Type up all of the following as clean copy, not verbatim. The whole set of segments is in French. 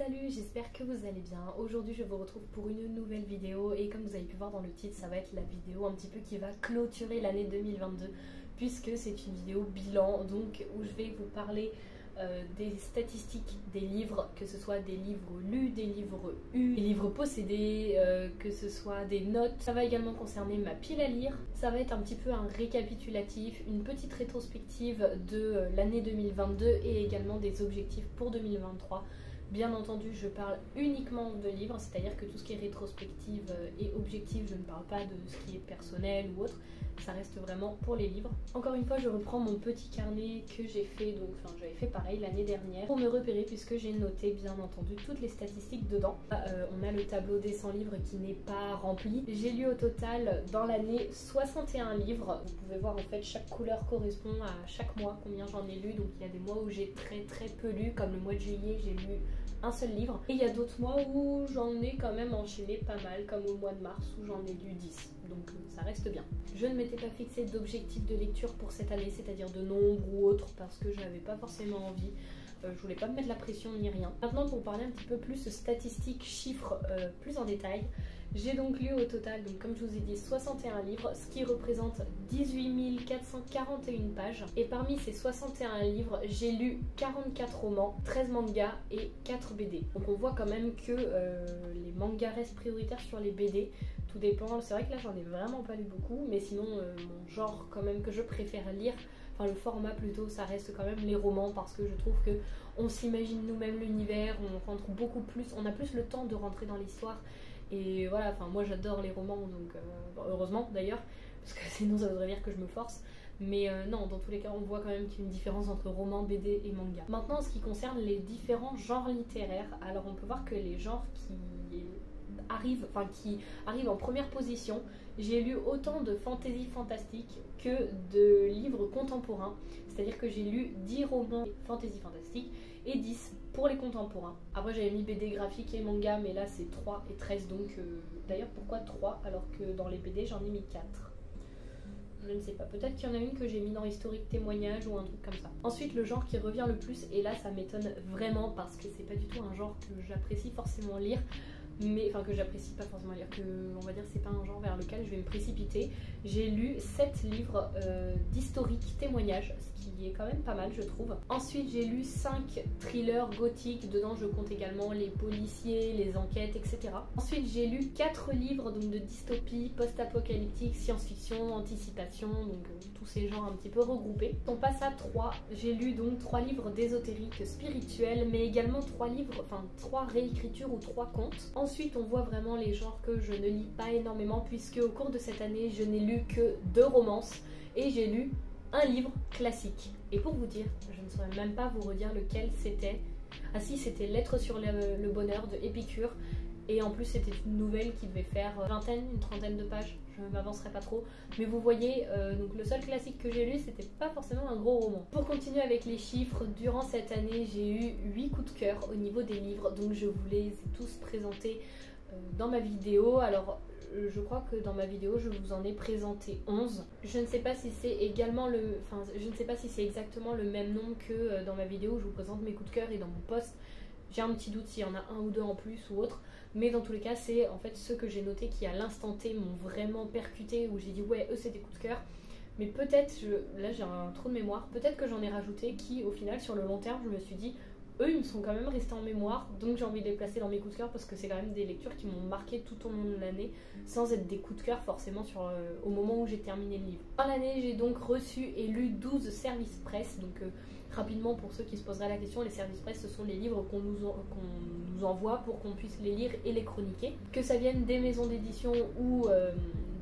Salut, j'espère que vous allez bien. Aujourd'hui je vous retrouve pour une nouvelle vidéo et comme vous avez pu voir dans le titre, ça va être la vidéo un petit peu qui va clôturer l'année 2022 puisque c'est une vidéo bilan donc où je vais vous parler des statistiques des livres, que ce soit des livres lus, des livres eus, des livres possédés, que ce soit des notes. Ça va également concerner ma pile à lire. Ça va être un petit peu un récapitulatif, une petite rétrospective de l'année 2022 et également des objectifs pour 2023. Bien entendu, je parle uniquement de livres, c'est-à-dire que tout ce qui est rétrospective et objectif, je ne parle pas de ce qui est personnel ou autre, ça reste vraiment pour les livres. Encore une fois, je reprends mon petit carnet que j'ai fait, donc j'avais fait pareil l'année dernière, pour me repérer puisque j'ai noté bien entendu toutes les statistiques dedans. On a le tableau des 100 livres qui n'est pas rempli. J'ai lu au total dans l'année 61 livres. Vous pouvez voir en fait chaque couleur correspond à chaque mois, combien j'en ai lu. Donc il y a des mois où j'ai très peu lu, comme le mois de juillet, j'ai lu un seul livre. Et il y a d'autres mois où j'en ai quand même enchaîné pas mal, comme au mois de mars où j'en ai lu 10. Donc ça reste bien. Je ne m'étais pas fixé d'objectif de lecture pour cette année, c'est-à-dire de nombre ou autre, parce que j'avais pas forcément envie. Je voulais pas me mettre la pression ni rien. Maintenant pour parler un petit peu plus statistiques, chiffres plus en détail, j'ai donc lu au total, donc comme je vous ai dit, 61 livres, ce qui représente 18 441 pages. Et parmi ces 61 livres, j'ai lu 44 romans, 13 mangas et 4 BD. Donc on voit quand même que les mangas restent prioritaires sur les BD. Tout dépend, c'est vrai que là j'en ai vraiment pas lu beaucoup, mais sinon mon genre quand même que je préfère lire, enfin le format plutôt, ça reste quand même les romans parce que je trouve que on s'imagine nous-mêmes l'univers, on rentre beaucoup plus, on a plus le temps de rentrer dans l'histoire. Et voilà, enfin moi j'adore les romans, donc heureusement d'ailleurs, parce que sinon ça voudrait dire que je me force. Mais non, dans tous les cas, on voit quand même qu'il y a une différence entre roman, BD et manga. Maintenant, en ce qui concerne les différents genres littéraires, alors on peut voir que les genres qui arrivent en première position, j'ai lu autant de fantasy fantastique que de livres contemporains. C'est-à-dire que j'ai lu 10 romans fantasy fantastique et 10 pour les contemporains. Après j'avais mis BD graphique et manga, mais là c'est 3 et 13, donc d'ailleurs pourquoi 3 alors que dans les BD j'en ai mis 4? Je ne sais pas, peut-être qu'il y en a une que j'ai mis dans historique témoignage ou un truc comme ça. Ensuite le genre qui revient le plus, et là ça m'étonne vraiment parce que c'est pas du tout un genre que j'apprécie forcément lire, mais enfin que j'apprécie pas forcément lire, que on va dire c'est pas un genre vers lequel je vais me précipiter. J'ai lu 7 livres d'historique témoignage, ce qui est quand même pas mal je trouve. Ensuite j'ai lu 5 thrillers gothiques, dedans je compte également les policiers, les enquêtes, etc. Ensuite j'ai lu 4 livres donc de dystopie, post-apocalyptique, science-fiction, anticipation, donc tous ces genres un petit peu regroupés. On passe à 3, j'ai lu donc 3 livres d'ésotérique spirituel, mais également 3 livres, enfin 3 réécritures ou 3 contes. Ensuite on voit vraiment les genres que je ne lis pas énormément, puisque au cours de cette année je n'ai lu que 2 romances et j'ai lu un livre classique. Et pour vous dire, je ne saurais même pas vous redire lequel c'était. Ah si, c'était Lettres sur le bonheur de Épicure. Et en plus c'était une nouvelle qui devait faire une trentaine de pages, je ne m'avancerai pas trop. Mais vous voyez, donc le seul classique que j'ai lu, c'était pas forcément un gros roman. Pour continuer avec les chiffres, durant cette année j'ai eu 8 coups de cœur au niveau des livres, donc je vous les ai tous présentés dans ma vidéo. Alors je crois que dans ma vidéo je vous en ai présenté 11. Je ne sais pas si c'est également je ne sais pas si c'est exactement le même nombre que dans ma vidéo où je vous présente mes coups de cœur, et dans mon post j'ai un petit doute s'il y en a un ou deux en plus ou autre, mais dans tous les cas c'est en fait ceux que j'ai notés qui à l'instant T m'ont vraiment percuté, où j'ai dit ouais eux c'est des coups de cœur. Mais peut-être, là j'ai un trou de mémoire, peut-être que j'en ai rajouté qui au final sur le long terme je me suis dit eux ils me sont quand même restés en mémoire, donc j'ai envie de les placer dans mes coups de cœur parce que c'est quand même des lectures qui m'ont marqué tout au long de l'année sans être des coups de cœur forcément au moment où j'ai terminé le livre. Dans l'année j'ai donc reçu et lu 12 services presse, donc rapidement pour ceux qui se poseraient la question, les services presse ce sont les livres qu'on nous envoie pour qu'on puisse les lire et les chroniquer, que ça vienne des maisons d'édition ou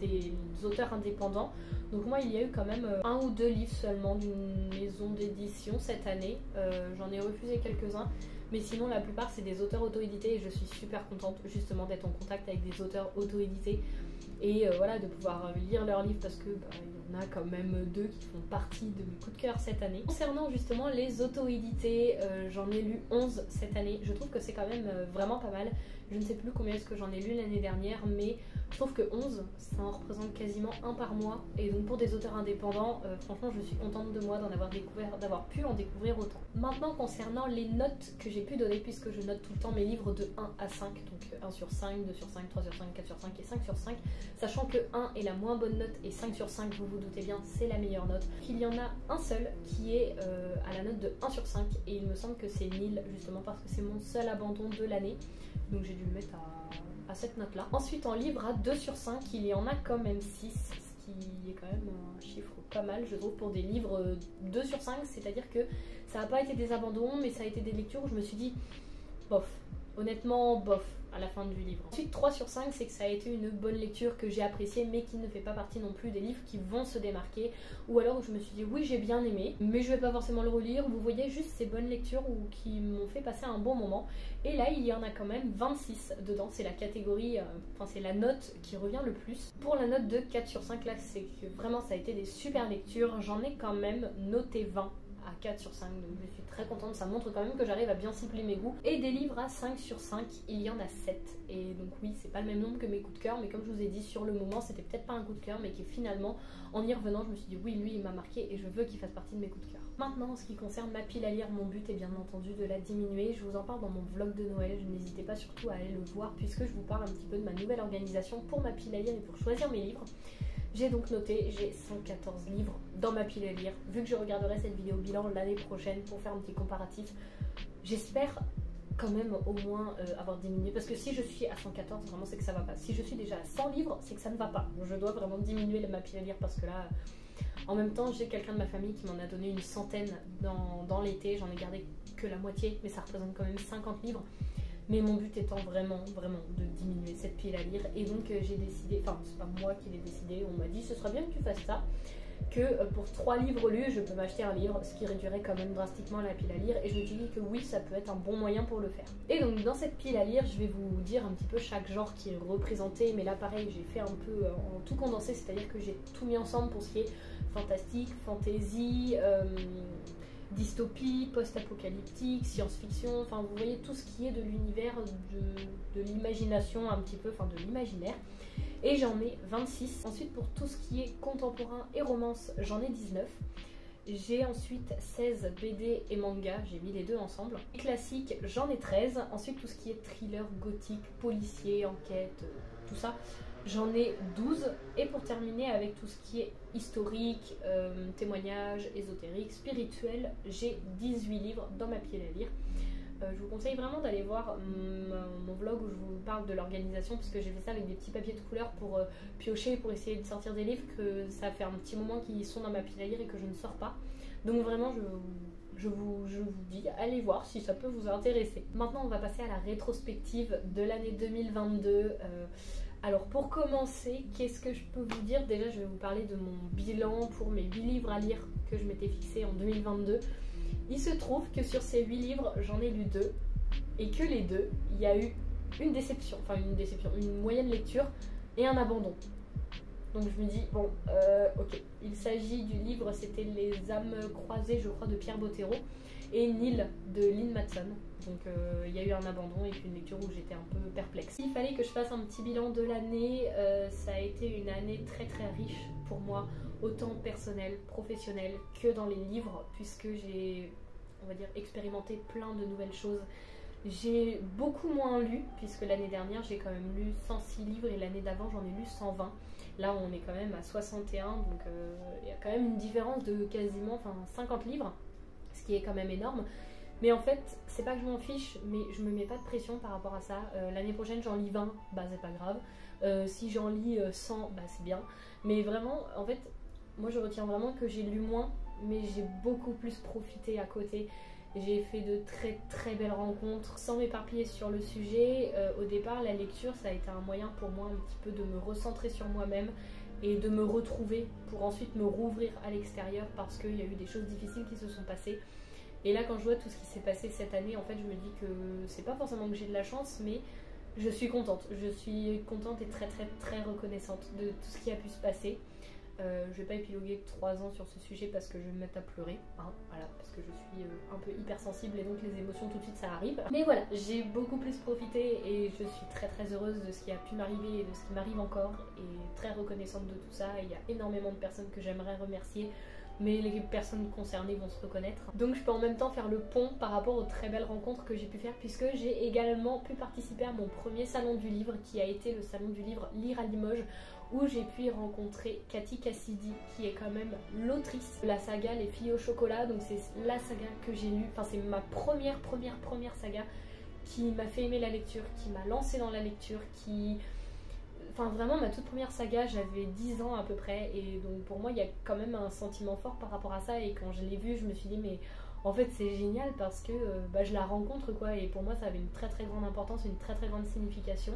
des auteurs indépendants. Donc moi il y a eu quand même 1 ou 2 livres seulement d'une maison d'édition cette année, j'en ai refusé quelques-uns, mais sinon la plupart c'est des auteurs auto-édités et je suis super contente justement d'être en contact avec des auteurs auto-édités et voilà de pouvoir lire leurs livres parce que en a quand même 2 qui font partie de mes coups de cœur cette année. Concernant justement les auto-édités, j'en ai lu 11 cette année. Je trouve que c'est quand même vraiment pas mal. Je ne sais plus combien est-ce que j'en ai lu l'année dernière, mais je trouve que 11, ça en représente quasiment un par mois. Et donc pour des auteurs indépendants, franchement je suis contente de moi d'en avoir découvert, d'avoir pu en découvrir autant. Maintenant concernant les notes que j'ai pu donner, puisque je note tout le temps mes livres de 1 à 5, donc 1 sur 5, 2 sur 5, 3 sur 5, 4 sur 5 et 5 sur 5, sachant que 1 est la moins bonne note et 5 sur 5, vous vous doutez bien, c'est la meilleure note. Il y en a un seul qui est à la note de 1 sur 5 et il me semble que c'est Nil, justement parce que c'est mon seul abandon de l'année. Donc j'ai dû le mettre à cette note là. Ensuite en livre à 2 sur 5, il y en a quand même 6, ce qui est quand même un chiffre pas mal je trouve pour des livres 2 sur 5, c'est-à-dire que ça n'a pas été des abandons mais ça a été des lectures où je me suis dit bof, honnêtement bof à la fin du livre. Ensuite 3 sur 5, c'est que ça a été une bonne lecture que j'ai appréciée mais qui ne fait pas partie non plus des livres qui vont se démarquer, ou alors où je me suis dit oui j'ai bien aimé mais je vais pas forcément le relire. Vous voyez, juste ces bonnes lectures ou qui m'ont fait passer un bon moment. Et là il y en a quand même 26 dedans, c'est la catégorie, enfin c'est la note qui revient le plus. Pour la note de 4 sur 5 là, c'est que vraiment ça a été des super lectures, j'en ai quand même noté 20 à 4 sur 5, donc je suis très contente, ça montre quand même que j'arrive à bien cibler mes goûts. Et des livres à 5 sur 5, il y en a 7, et donc oui, c'est pas le même nombre que mes coups de cœur, mais comme je vous ai dit, sur le moment, c'était peut-être pas un coup de cœur, mais qui finalement, en y revenant, je me suis dit oui, lui, il m'a marqué, et je veux qu'il fasse partie de mes coups de cœur. Maintenant, en ce qui concerne ma pile à lire, mon but est bien entendu de la diminuer. Je vous en parle dans mon vlog de Noël, n'hésitez pas surtout à aller le voir, puisque je vous parle un petit peu de ma nouvelle organisation pour ma pile à lire et pour choisir mes livres. J'ai donc noté, j'ai 114 livres dans ma pile à lire. Vu que je regarderai cette vidéo bilan l'année prochaine pour faire un petit comparatif, j'espère quand même au moins avoir diminué. Parce que si je suis à 114, vraiment c'est que ça va pas. Si je suis déjà à 100 livres, c'est que ça ne va pas. Je dois vraiment diminuer ma pile à lire parce que là, en même temps, j'ai quelqu'un de ma famille qui m'en a donné une centaine dans l'été. J'en ai gardé que la moitié, mais ça représente quand même 50 livres. Mais mon but étant vraiment de diminuer cette pile à lire, et donc j'ai décidé, enfin c'est pas moi qui l'ai décidé, on m'a dit ce sera bien que tu fasses ça, que pour 3 livres lus je peux m'acheter un livre, ce qui réduirait quand même drastiquement la pile à lire, et je me suis dit que oui, ça peut être un bon moyen pour le faire. Et donc dans cette pile à lire, je vais vous dire un petit peu chaque genre qui est représenté, mais là pareil j'ai fait un peu en tout condensé, c'est-à-dire que j'ai tout mis ensemble pour ce qui est fantastique, fantasy, dystopie, post-apocalyptique, science-fiction, enfin vous voyez tout ce qui est de l'univers de l'imagination un petit peu, enfin de l'imaginaire. Et j'en ai 26. Ensuite pour tout ce qui est contemporain et romance, j'en ai 19. J'ai ensuite 16 BD et manga, j'ai mis les deux ensemble. Classique, j'en ai 13. Ensuite tout ce qui est thriller, gothique, policier, enquête, tout ça, j'en ai 12. Et pour terminer avec tout ce qui est historique, témoignage, ésotérique, spirituel, j'ai 18 livres dans ma pile à lire. Je vous conseille vraiment d'aller voir mon vlog où je vous parle de l'organisation, parce que j'ai fait ça avec des petits papiers de couleur pour piocher, pour essayer de sortir des livres que ça fait un petit moment qu'ils sont dans ma pile à lire et que je ne sors pas. Donc vraiment je vous dis, allez voir si ça peut vous intéresser. Maintenant on va passer à la rétrospective de l'année 2022. Alors pour commencer, qu'est-ce que je peux vous dire? Déjà je vais vous parler de mon bilan pour mes 8 livres à lire que je m'étais fixé en 2022. Il se trouve que sur ces 8 livres, j'en ai lu 2, et que les 2, il y a eu une déception, une moyenne lecture et un abandon. Donc je me dis, bon, ok, il s'agit du livre, c'était Les âmes croisées, je crois, de Pierre Bottero, et Nil de Lynn Matson. Donc il y a eu un abandon et puis une lecture où j'étais un peu perplexe. Il fallait que je fasse un petit bilan de l'année, ça a été une année très riche pour moi, autant personnel, professionnel que dans les livres, puisque j'ai, on va dire, expérimenté plein de nouvelles choses. J'ai beaucoup moins lu, puisque l'année dernière j'ai quand même lu 106 livres et l'année d'avant j'en ai lu 120. Là on est quand même à 61, donc il y a quand même une différence de quasiment 50 livres, ce qui est quand même énorme. Mais en fait, c'est pas que je m'en fiche, mais je me mets pas de pression par rapport à ça. L'année prochaine j'en lis 20, bah c'est pas grave. Si j'en lis 100, bah c'est bien. Mais vraiment, en fait, moi je retiens vraiment que j'ai lu moins, mais j'ai beaucoup plus profité à côté. J'ai fait de très belles rencontres sans m'éparpiller sur le sujet. Au départ, la lecture, ça a été un moyen pour moi un petit peu de me recentrer sur moi-même et de me retrouver pour ensuite me rouvrir à l'extérieur, parce qu'il y a eu des choses difficiles qui se sont passées. Et là, quand je vois tout ce qui s'est passé cette année, en fait, je me dis que c'est pas forcément que j'ai de la chance, mais je suis contente. Je suis contente et très reconnaissante de tout ce qui a pu se passer. Je vais pas épiloguer 3 ans sur ce sujet parce que je vais me mettre à pleurer, hein, voilà, parce que je suis un peu hypersensible et donc les émotions tout de suite ça arrive. Mais voilà, j'ai beaucoup plus profité et je suis très très heureuse de ce qui a pu m'arriver et de ce qui m'arrive encore et très reconnaissante de tout ça. Il y a énormément de personnes que j'aimerais remercier, mais les personnes concernées vont se reconnaître. Donc je peux en même temps faire le pont par rapport aux très belles rencontres que j'ai pu faire, puisque j'ai également pu participer à mon premier salon du livre qui a été le salon du livre Lire à Limoges, où j'ai pu rencontrer Cathy Cassidy, qui est quand même l'autrice de la saga Les Filles au chocolat. Donc c'est la saga que j'ai lue, enfin c'est ma première saga qui m'a fait aimer la lecture, qui m'a lancée dans la lecture, qui... Enfin vraiment ma toute première saga, j'avais 10 ans à peu près, et donc pour moi il y a quand même un sentiment fort par rapport à ça, et quand je l'ai vue je me suis dit mais en fait c'est génial parce que je la rencontre quoi, et pour moi ça avait une très très grande importance, une très très grande signification.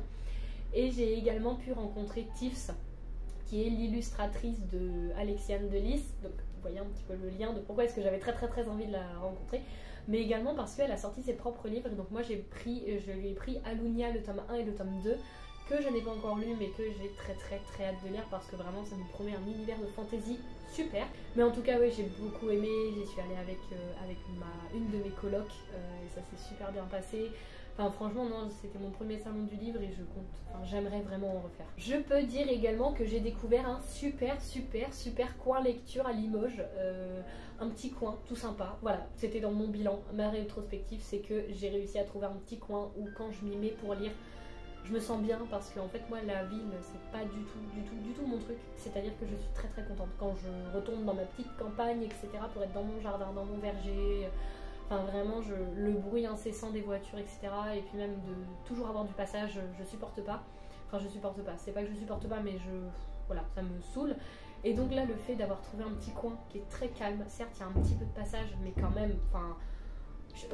Et j'ai également pu rencontrer Tiffs, qui est l'illustratrice de Alexiane de Lys, donc vous voyez un petit peu le lien de pourquoi est-ce que j'avais très très très envie de la rencontrer, mais également parce qu'elle a sorti ses propres livres, et donc moi je lui ai pris Alunia le tome 1 et le tome 2, que je n'ai pas encore lu mais que j'ai très très très hâte de lire parce que vraiment ça nous promet un univers de fantasy super. Mais en tout cas oui, j'ai beaucoup aimé, j'y suis allée avec une de mes colocs et ça s'est super bien passé. Enfin franchement non, c'était mon premier salon du livre et j'aimerais vraiment en refaire. Je peux dire également que j'ai découvert un super coin lecture à Limoges, un petit coin tout sympa, voilà, c'était dans mon bilan, ma rétrospective, c'est que j'ai réussi à trouver un petit coin où quand je m'y mets pour lire, je me sens bien parce que en fait moi la ville c'est pas du tout mon truc, c'est-à-dire que je suis très très contente quand je retourne dans ma petite campagne etc pour être dans mon jardin, dans mon verger, enfin vraiment le bruit incessant des voitures etc et puis même de toujours avoir du passage je supporte pas, enfin je supporte pas, c'est pas que je supporte pas mais voilà ça me saoule. Et donc là le fait d'avoir trouvé un petit coin qui est très calme, certes il y a un petit peu de passage mais quand même enfin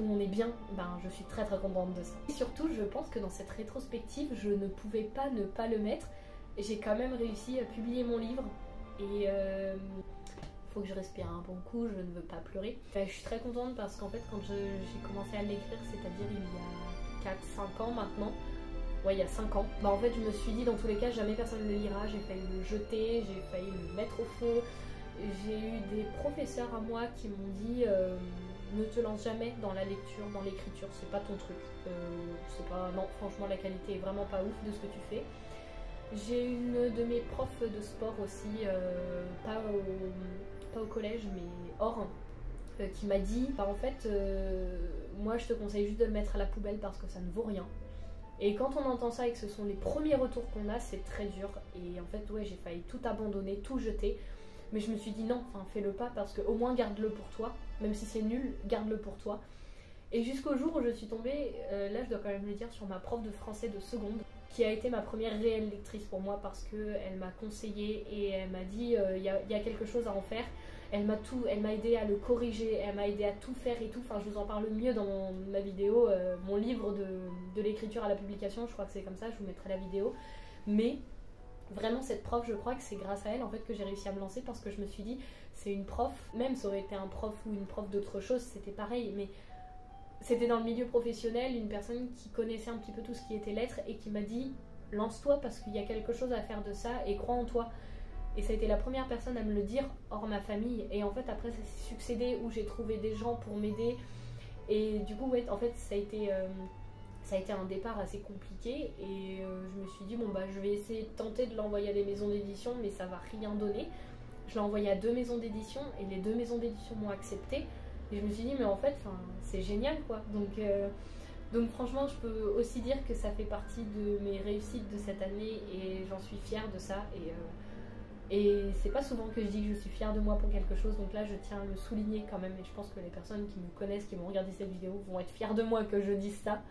on est bien, je suis très très contente de ça. Et surtout je pense que dans cette rétrospective je ne pouvais pas ne pas le mettre, j'ai quand même réussi à publier mon livre et faut que je respire un bon coup, je ne veux pas pleurer. Je suis très contente parce qu'en fait quand j'ai commencé à l'écrire, c'est-à-dire il y a 4-5 ans maintenant, ouais il y a 5 ans, en fait je me suis dit dans tous les cas jamais personne ne le lira, j'ai failli le jeter, j'ai failli le mettre au feu. J'ai eu des professeurs à moi qui m'ont dit ne te lance jamais dans la lecture, dans l'écriture, c'est pas ton truc. C'est pas, non, franchement la qualité est vraiment pas ouf de ce que tu fais. J'ai une de mes profs de sport aussi, pas au collège mais hors, qui m'a dit en fait moi je te conseille juste de le mettre à la poubelle parce que ça ne vaut rien. Et quand on entend ça et que ce sont les premiers retours qu'on a, c'est très dur. Et en fait ouais j'ai failli tout abandonner, tout jeter. Mais je me suis dit non, fais-le pas parce qu'au moins garde-le pour toi, même si c'est nul, garde-le pour toi. Et jusqu'au jour où je suis tombée, là je dois quand même le dire, sur ma prof de français de seconde, qui a été ma première réelle lectrice pour moi parce qu'elle m'a conseillé et elle m'a dit il y a quelque chose à en faire. Elle m'a aidé à le corriger, elle m'a aidé à tout faire et tout. Enfin, je vous en parle mieux dans ma vidéo, mon livre de l'écriture à la publication, je crois que c'est comme ça, je vous mettrai la vidéo. Mais vraiment cette prof, je crois que c'est grâce à elle en fait que j'ai réussi à me lancer parce que je me suis dit c'est une prof, même ça aurait été un prof ou une prof d'autre chose, c'était pareil, mais c'était dans le milieu professionnel, une personne qui connaissait un petit peu tout ce qui était lettres et qui m'a dit lance-toi parce qu'il y a quelque chose à faire de ça et crois en toi. Et ça a été la première personne à me le dire hors ma famille. Et en fait après ça s'est succédé où j'ai trouvé des gens pour m'aider. Et du coup ouais, en fait ça a été un départ assez compliqué. Et je me suis dit bon je vais essayer de tenter de l'envoyer à des maisons d'édition, mais ça va rien donner. Je l'ai envoyé à 2 maisons d'édition et les 2 maisons d'édition m'ont accepté. Et je me suis dit mais en fait c'est génial quoi. Donc franchement je peux aussi dire que ça fait partie de mes réussites de cette année et j'en suis fière de ça. Et c'est pas souvent que je dis que je suis fière de moi pour quelque chose, donc là je tiens à le souligner quand même. Et je pense que les personnes qui me connaissent, qui vont regarder cette vidéo vont être fières de moi que je dise ça.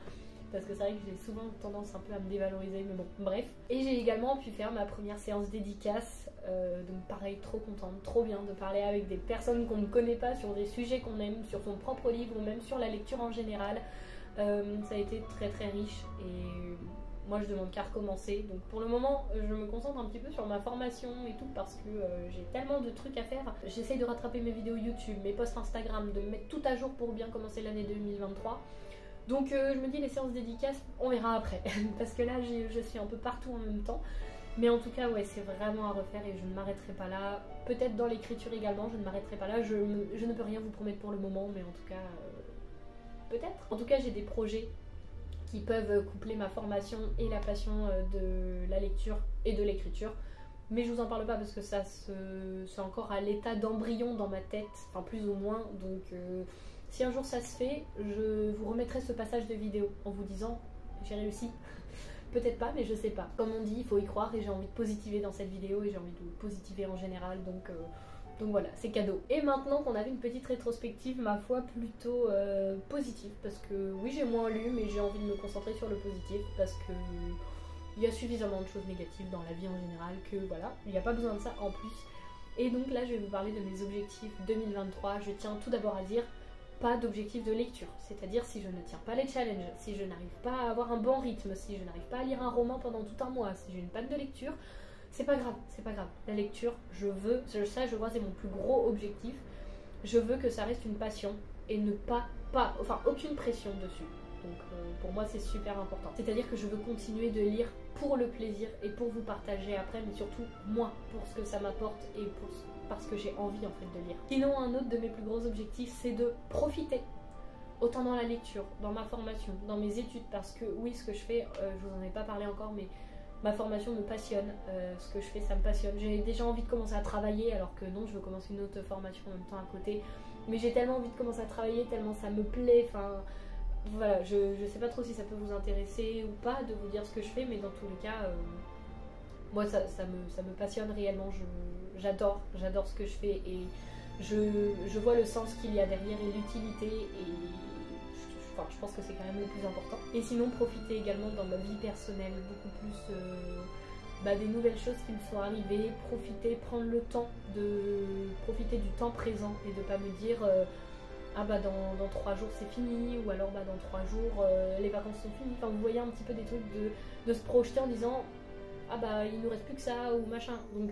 Parce que c'est vrai que j'ai souvent tendance un peu à me dévaloriser, mais bon, bref. Et j'ai également pu faire ma première séance dédicace, donc pareil, trop contente, trop bien de parler avec des personnes qu'on ne connaît pas sur des sujets qu'on aime, sur son propre livre ou même sur la lecture en général. Ça a été très très riche et moi je demande qu'à recommencer. Donc pour le moment je me concentre un petit peu sur ma formation et tout parce que j'ai tellement de trucs à faire. J'essaye de rattraper mes vidéos YouTube, mes posts Instagram, de me mettre tout à jour pour bien commencer l'année 2023. Donc je me dis les séances dédicaces, on verra après. Parce que là je suis un peu partout en même temps. Mais en tout cas, ouais, c'est vraiment à refaire et je ne m'arrêterai pas là. Peut-être dans l'écriture également, je ne m'arrêterai pas là. Je ne peux rien vous promettre pour le moment, mais en tout cas, peut-être. En tout cas, j'ai des projets qui peuvent coupler ma formation et la passion de la lecture et de l'écriture. Mais je vous en parle pas parce que ça c'est encore à l'état d'embryon dans ma tête, enfin plus ou moins. Donc si un jour ça se fait, je vous remettrai ce passage de vidéo en vous disant j'ai réussi. Peut-être pas, mais je sais pas. Comme on dit, il faut y croire et j'ai envie de positiver dans cette vidéo et j'ai envie de positiver en général. Donc voilà, c'est cadeau. Et maintenant qu'on avait une petite rétrospective, ma foi, plutôt positive. Parce que oui, j'ai moins lu, mais j'ai envie de me concentrer sur le positif. Parce que il y a suffisamment de choses négatives dans la vie en général que voilà, il n'y a pas besoin de ça en plus. Et donc là, je vais vous parler de mes objectifs 2023. Je tiens tout d'abord à dire, pas d'objectif de lecture. C'est-à-dire si je ne tiens pas les challenges, si je n'arrive pas à avoir un bon rythme, si je n'arrive pas à lire un roman pendant tout un mois, si j'ai une panne de lecture, c'est pas grave, c'est pas grave. La lecture, je crois c'est mon plus gros objectif. Je veux que ça reste une passion et ne enfin aucune pression dessus. Donc pour moi c'est super important. C'est-à-dire que je veux continuer de lire pour le plaisir et pour vous partager après, mais surtout moi, pour ce que ça m'apporte et parce que j'ai envie en fait de lire. Sinon un autre de mes plus gros objectifs c'est de profiter. Autant dans la lecture, dans ma formation, dans mes études, parce que oui ce que je fais, je vous en ai pas parlé encore, mais ma formation me passionne, ce que je fais ça me passionne. J'ai déjà envie de commencer à travailler alors que non, je veux commencer une autre formation en même temps à côté. Mais j'ai tellement envie de commencer à travailler, tellement ça me plaît, enfin voilà, je sais pas trop si ça peut vous intéresser ou pas de vous dire ce que je fais, mais dans tous les cas, moi ça me passionne réellement, j'adore ce que je fais et je vois le sens qu'il y a derrière et l'utilité et je pense que c'est quand même le plus important. Et sinon, profiter également dans ma vie personnelle, beaucoup plus des nouvelles choses qui me sont arrivées, prendre le temps profiter du temps présent et de pas me dire dans 3 jours c'est fini, ou alors dans 3 jours les vacances sont finies. Enfin, vous voyez un petit peu des trucs de se projeter en disant il nous reste plus que ça ou machin. Donc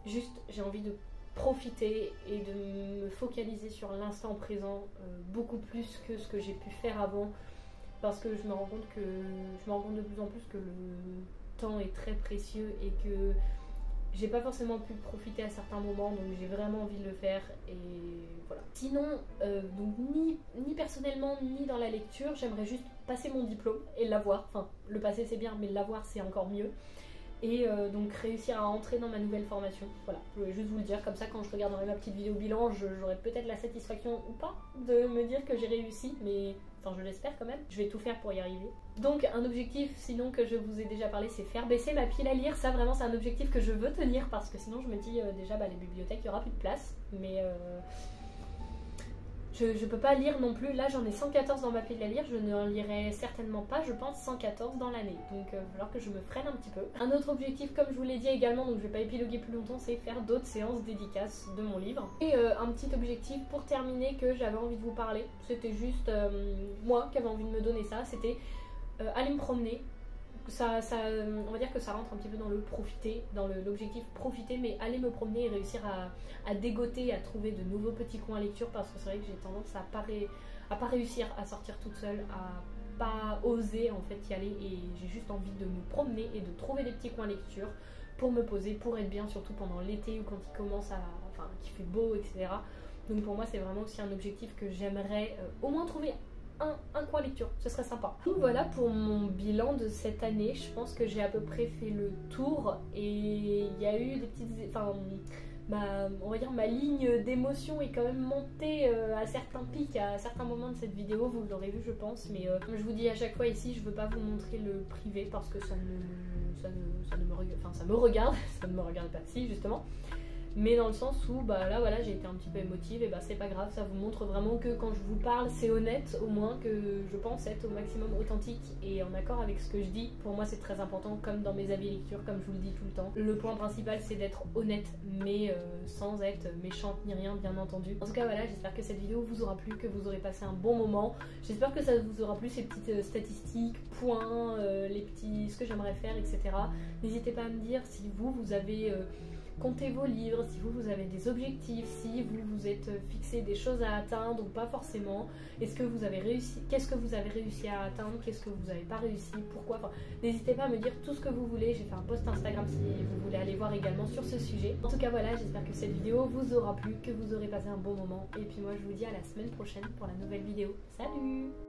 juste j'ai envie de profiter et de me focaliser sur l'instant présent beaucoup plus que ce que j'ai pu faire avant, parce que je me rends compte de plus en plus que le temps est très précieux et que j'ai pas forcément pu profiter à certains moments, donc j'ai vraiment envie de le faire et voilà. Sinon, donc ni personnellement ni dans la lecture, j'aimerais juste passer mon diplôme et l'avoir. Enfin, le passer c'est bien, mais l'avoir c'est encore mieux. Et donc réussir à entrer dans ma nouvelle formation. Voilà, je voulais juste vous le dire, comme ça quand je regarderai ma petite vidéo bilan, j'aurai peut-être la satisfaction ou pas de me dire que j'ai réussi, mais enfin je l'espère quand même, je vais tout faire pour y arriver. Donc un objectif sinon que je vous ai déjà parlé, c'est faire baisser ma pile à lire. Ça vraiment c'est un objectif que je veux tenir, parce que sinon je me dis déjà les bibliothèques, il n'y aura plus de place, mais je peux pas lire non plus. Là j'en ai 114 dans ma pile à lire, je ne lirai certainement pas, je pense, 114 dans l'année, donc il va falloir que je me freine un petit peu. Un autre objectif, comme je vous l'ai dit également, donc je vais pas épiloguer plus longtemps, c'est faire d'autres séances dédicaces de mon livre. Et un petit objectif pour terminer que j'avais envie de vous parler, c'était juste moi qui avais envie de me donner ça, c'était aller me promener. On va dire que ça rentre un petit peu dans le profiter, dans l'objectif profiter, mais aller me promener et réussir à dégoter, à trouver de nouveaux petits coins à lecture, parce que c'est vrai que j'ai tendance à pas réussir à sortir toute seule, à pas oser en fait y aller, et j'ai juste envie de me promener et de trouver des petits coins lecture pour me poser, pour être bien, surtout pendant l'été ou quand il commence qu'il fait beau, etc. Donc pour moi c'est vraiment aussi un objectif que j'aimerais au moins trouver un coin lecture, ce serait sympa. Donc voilà pour mon bilan de cette année, je pense que j'ai à peu près fait le tour, et il y a eu des petites... on va dire ma ligne d'émotion est quand même montée à certains pics, à certains moments de cette vidéo, vous l'aurez vu je pense, mais comme je vous dis à chaque fois ici, je veux pas vous montrer le privé parce que ça me regarde, ça ne me regarde pas, si justement. Mais dans le sens où là voilà, j'ai été un petit peu émotive, et c'est pas grave, ça vous montre vraiment que quand je vous parle c'est honnête, au moins, que je pense être au maximum authentique et en accord avec ce que je dis. Pour moi c'est très important, comme dans mes avis lecture, comme je vous le dis tout le temps. Le point principal c'est d'être honnête, mais sans être méchante ni rien, bien entendu. En tout cas voilà, j'espère que cette vidéo vous aura plu, que vous aurez passé un bon moment. J'espère que ça vous aura plu, ces petites statistiques, points, ce que j'aimerais faire, etc. N'hésitez pas à me dire si vous avez comptez vos livres, si vous avez des objectifs, si vous vous êtes fixé des choses à atteindre ou pas forcément. Est-ce que vous avez réussi, qu'est-ce que vous avez réussi à atteindre, qu'est-ce que vous n'avez pas réussi, pourquoi. Enfin, n'hésitez pas à me dire tout ce que vous voulez. J'ai fait un post Instagram si vous voulez aller voir également sur ce sujet. En tout cas voilà, j'espère que cette vidéo vous aura plu, que vous aurez passé un bon moment. Et puis moi je vous dis à la semaine prochaine pour la nouvelle vidéo. Salut!